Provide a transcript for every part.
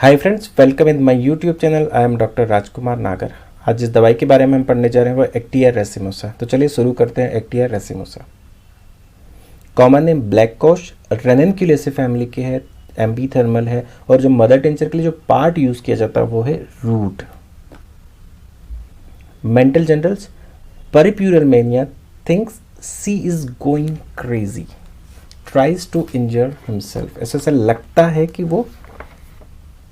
Hi friends, welcome in my YouTube channel. I am doctor Rajkumar Nagar. आज जिस दवाई के बारे में हम पढ़ने जा रहे हैं वो एक्टिया रेसिमोसा। तो चलिए शुरू करते हैं। Actaea racemosa common name black कोश, रेननक्यूलेसी फैमिली की है, एम्बीथर्मल है, और जो मदर टिंचर के लिए जो पार्ट यूज किया जाता है वो है root. Mental generals, puerperal mania, thinks she is going crazy, tries to injure himself. ऐसा लगता है कि वो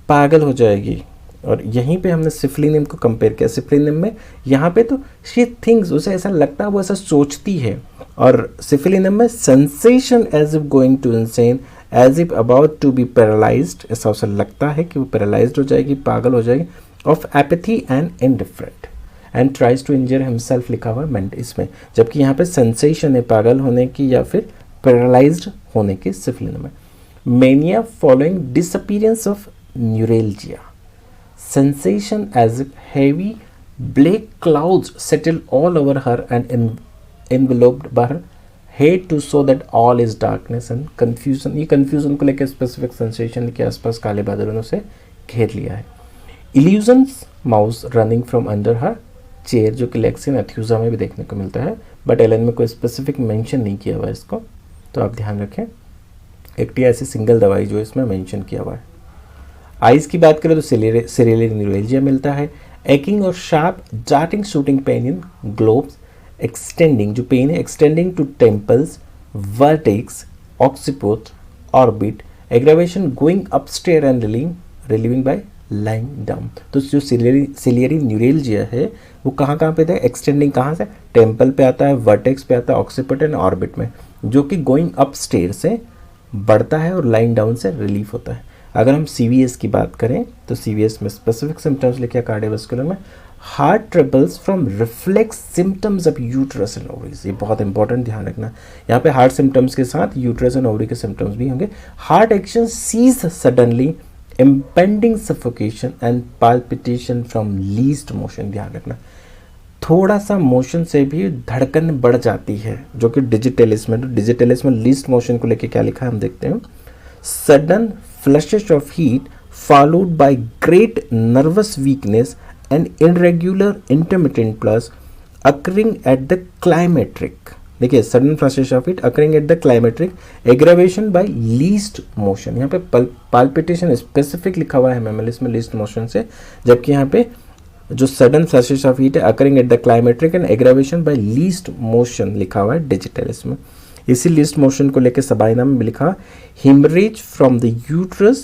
पागल हो जाएगी। और यहीं पे हमने सिफिलिनियम को कंपेयर किया। सिफिलिनियम में यहाँ पे तो शी थिंग्स, उसे ऐसा लगता है, वो ऐसा सोचती है। और सिफिलिनियम में sensation as if going to insane, as if about to be paralysed, ऐसा उसे लगता है कि वो पैरालाइज्ड हो जाएगी, पागल हो जाएगी। Of apathy and indifferent and tries to injure himself लिखा हुआ है इसमें, जबकि यहाँ पे सेंसेशन है पागल होने की या फिर पैरालाइज्ड होने की सिफिलिनियम में। Mania following disappearance of neuralgia, sensation as if heavy black clouds settle all over her and enveloped by her head to show that all is darkness and confusion। ये confusion को लेकर specific sensation के आसपास काले बादलों ने उसे घेर लिया है। illusions mouse running from under her chair, जो कि लेक्सिन अथ्यूजा में भी देखने को मिलता है, बट एलन में कोई स्पेसिफिक मेंशन नहीं किया हुआ है इसको, तो आप ध्यान रखें। एक्टिया ऐसी सिंगल दवाई जो इसमें मेंशन किया हुआ है। आइज की बात करें तो सीरियली न्यूरेल्जिया मिलता है। एकिंग और sharp darting shooting pain in globes, extending, जो पेन है extending to temples, vertex, occiput, orbit, aggravation going upstair and relieving by lying down. तो जो सीलियरी न्यूरेल्जिया है वो कहाँ पे था? एक्सटेंडिंग कहाँ से? टेम्पल पे आता है, वर्टेक्स पे आता है, ऑक्सीपोट एंड ऑर्बिट में, जो कि गोइंग अपस्टेयर से बढ़ता है और लाइंग डाउन से रिलीफ होता है। अगर हम CVS की बात करें तो CVS में स्पेसिफिक सिम्टम्स लिखे कार्डियोवास्कुलर में, heart troubles from reflex symptoms of uterus and ovaries. ये बहुत इंपॉर्टेंट, ध्यान रखना। यहाँ पे हार्ट सिम्टम्स के साथ यूट्रस एंड ओवरी के सिम्टम्स भी होंगे। Heart action ceases suddenly, impending suffocation and palpitation from least motion. ध्यान रखना, थोड़ा सा मोशन से भी धड़कन बढ़ जाती है, जो कि डिजिटलिस में, डिजिटलिस में लीस्ट मोशन को लेकर क्या लिखा है हम देखते हैं। Sudden flushes of heat followed by great nervous weakness and irregular intermittent pulse occurring at the climacteric। देखिए, sudden flushes of heat occurring at the climacteric, aggravation by least motion। यहाँ पे palpitation स्पेसिफिक लिखा हुआ है MMLS में least motion से, जबकि यहाँ पे जो sudden flushes of heat है occurring at the climacteric and aggravation by least motion लिखा हुआ है digitalis में। इसी लिस्ट मोशन को लेकर सबाइना में लिखा, haemorrhage from the uterus,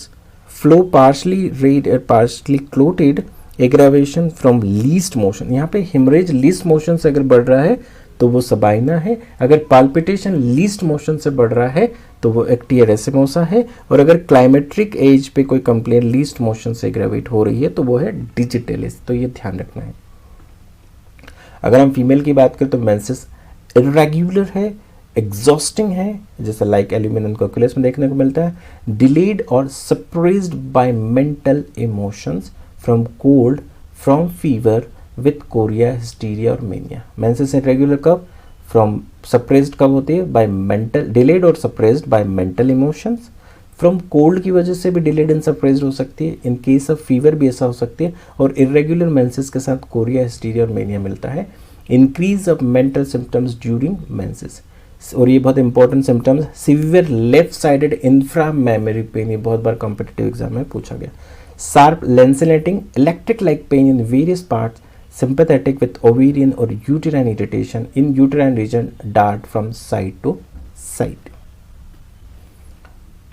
flow partially red और partially clotted, aggravation from least motion. यहाँ पे हिमरेज लीस्ट मोशन से अगर बढ़ रहा है तो वो सबाइना है, अगर पाल्पिटेशन लीस्ट मोशन से बढ़ रहा है तो वो एक्टिया रेसिमोसा है, और अगर क्लाइमेट्रिक एज पे कोई कंप्लेन लीस्ट मोशन से एग्रावेट हो रही है तो वो है डिजिटलिस। तो ये ध्यान रखना है। अगर हम फीमेल की बात करें तो मेंसेस इरेगुलर है, एग्जॉस्टिंग है, जैसे लाइक एल्यूमिनियम कोकुलस में देखने को मिलता है, डिलेड और suppressed bye mental emotions, from cold, from fever, with Korea, hysteria और मेनिया। मेंसेस इरेगुलर कब? फ्रॉम सप्रेस्ड कब होती है? बाय मेंटल, डिलेड और suppressed bye mental emotions, from cold की वजह से भी डिलेड एंड सप्रेस्ड हो सकती है, इन केस ऑफ फीवर भी ऐसा हो सकती है, और इरेगुलर मेंसेस के साथ कोरिया, हिस्टीरिया और मेनिया मिलता है। Increase of mental symptoms during menses, और ये बहुत important symptoms, severe left sided infra mammary pain, ये बहुत बार कॉम्पिटिटिव एग्जाम में पूछा गया। Sharp lancinating electric like pain in various parts, sympathetic with ovarian और uterine irritation in uterine region, dart from side to side.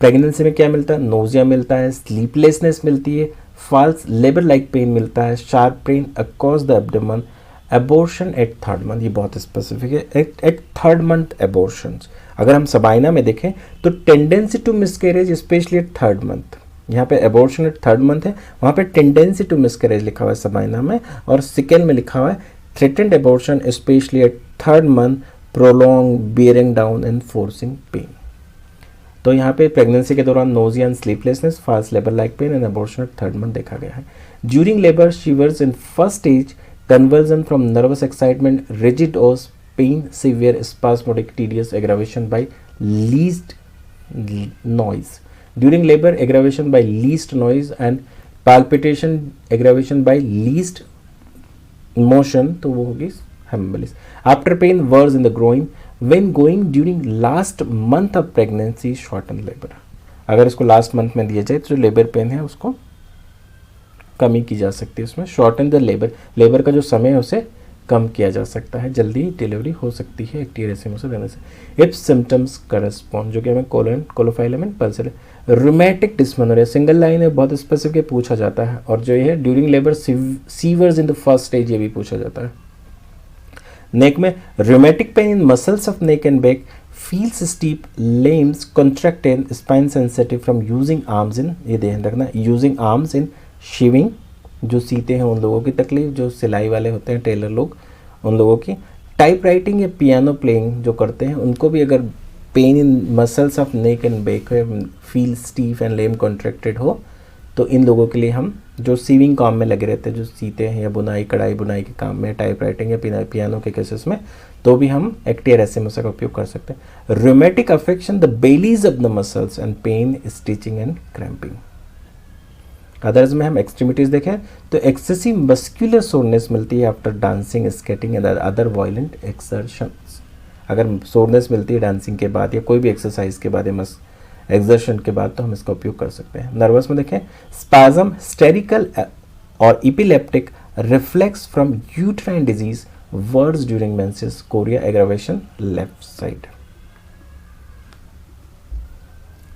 Pregnancy में क्या मिलता है? नोजिया मिलता है, स्लीपलेसनेस मिलती है, फॉल्स लेबर लाइक पेन मिलता है, sharp pain across the abdomen, abortion at third month, ये बहुत स्पेसिफिक है, एट थर्ड मंथ एबॉर्शन। अगर हम सबाइना में देखें तो tendency to miscarriage especially at third month, यहाँ पे एबॉर्शन एट थर्ड मंथ है, वहाँ पे टेंडेंसी टू मिसकैरेज लिखा हुआ है सबाइना में, और सेकेंड में लिखा हुआ है threatened abortion especially at third month, prolonged bearing down and forcing pain. तो यहाँ पे प्रेगनेंसी के दौरान nausea and sleeplessness, fast labour like pain and abortion at third month देखा गया है। During labour shivers in first stage, convulsion from nervous excitement, rigid os, pain, severe spasmodic, tedious, aggravation by least noise. During labor, aggravation by least noise and palpitation aggravation by least motion, तो वो होगी हेमोलिस। After pain worse in the groin when going during last month of pregnancy shorten labour. अगर इसको last month में दिया जाए तो जो लेबर पेन है उसको कमी की जा सकती है, उसमें शॉर्टन द लेबर, लेबर का जो समय है उसे कम किया जा सकता है, जल्दी डिलीवरी हो सकती है एक्टियरेसिमोसा देने से। इफ सिम्टम्स करस्पॉन्ड, जो कि हमें कोलन कोलोफाइलम एंड पल्सर। रूमेटिक डिस्मेनोरिया सिंगल लाइन है, बहुत स्पेसिफिक पूछा जाता है, और जो ये है during labour sewers in the first stage, ये भी पूछा जाता है। नेक में rheumatic pen in muscles of neck and back, feels steep, limbs contracted, spine sensitive from using arms इन, ये ध्यान रखना, यूजिंग आर्म्स इन शिविंग, जो सीते हैं उन लोगों की तकलीफ, जो सिलाई वाले होते हैं टेलर लोग उन लोगों की। टाइप राइटिंग या पियानो प्लेइंग जो करते हैं उनको भी अगर pain in muscles of neck and back feel stiff and lame contracted हो, तो इन लोगों के लिए हम जो सीविंग काम में लगे रहते हैं, जो सीते हैं या बुनाई कढ़ाई बुनाई के काम में, टाइप राइटिंग या पियानो के केसेस में, तो भी हम एक्टियरेसिमोसा का उपयोग कर सकते हैं। Rheumatic affection the bellies of the muscles and pain stitching and cramping. Others में हम एक्सट्रीमिटीज देखें तो एक्सेसिव मस्कुलर सोरनेस मिलती है after dancing, skating and other violent exertions. अगर सोरनेस मिलती है डांसिंग के बाद या कोई भी एक्सरसाइज के बाद या एक्सर्शन के बाद, तो हम इसका उपयोग कर सकते हैं। नर्वस में देखें स्पाज्म, हिस्टेरिकल और epileptic, reflex from uterine disease, worse during menses, chorea aggravation left side.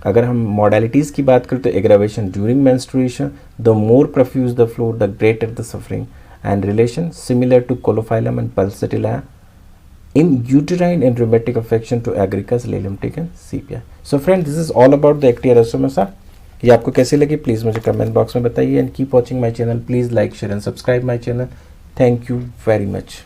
अगर हम मॉडलिटीज़ की बात करें तो aggravation during menstruation, the more profuse the flow the greater the suffering, and relation similar to Caulophyllum and Pulsatilla in uterine and rheumatic affection to agaricus, lilium tick and sepia. So friend, this is all about the एक्टियरेसिमोसा। ये आपको कैसी लगी please मुझे comment box में बताइए, and keep watching my channel, please like share and subscribe my channel. Thank you very much.